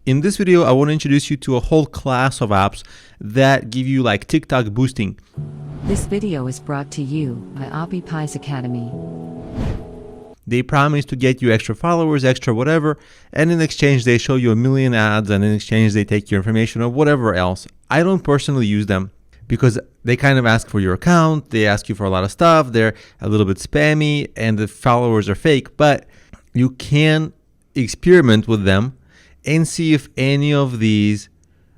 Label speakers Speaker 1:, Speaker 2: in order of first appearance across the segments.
Speaker 1: In this video, I want to introduce you to a whole class of apps that give you like TikTok boosting.
Speaker 2: This video is brought to you by ObbyPies Academy.
Speaker 1: They promise to get you extra followers, extra whatever, and in exchange they show you a million ads, and in exchange they take your information or whatever else. I don't personally use them because they kind of ask for your account, they ask you for a lot of stuff, they're a little bit spammy, and the followers are fake, but you can experiment with them and see if any of these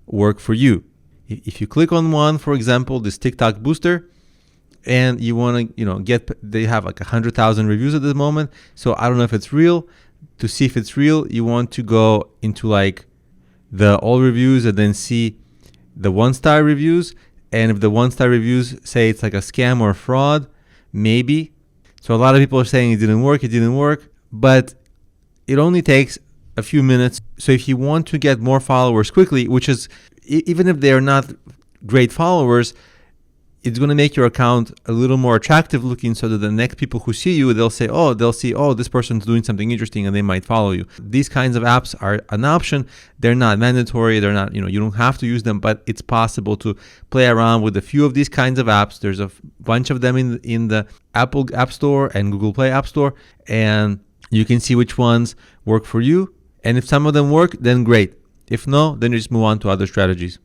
Speaker 1: work for you. If you click on one, for example, this TikTok booster, and you want to, they have like 100,000 reviews at this moment. So I don't know if it's real. To see if it's real, you want to go into like the all reviews and then see the 1-star reviews. And if the 1-star reviews say it's like a scam or fraud, maybe. So a lot of people are saying it didn't work, but it only takes a few minutes. So if you want to get more followers quickly, which is, even if they're not great followers, it's going to make your account a little more attractive looking, so that the next people who see you, they'll see, this person's doing something interesting, and they might follow you. These kinds of apps are an option. They're not mandatory. They're not, you don't have to use them, but it's possible to play around with a few of these kinds of apps. There's a bunch of them in the Apple App Store and Google Play App Store, and you can see which ones work for you. And if some of them work, then great. If no, then you just move on to other strategies.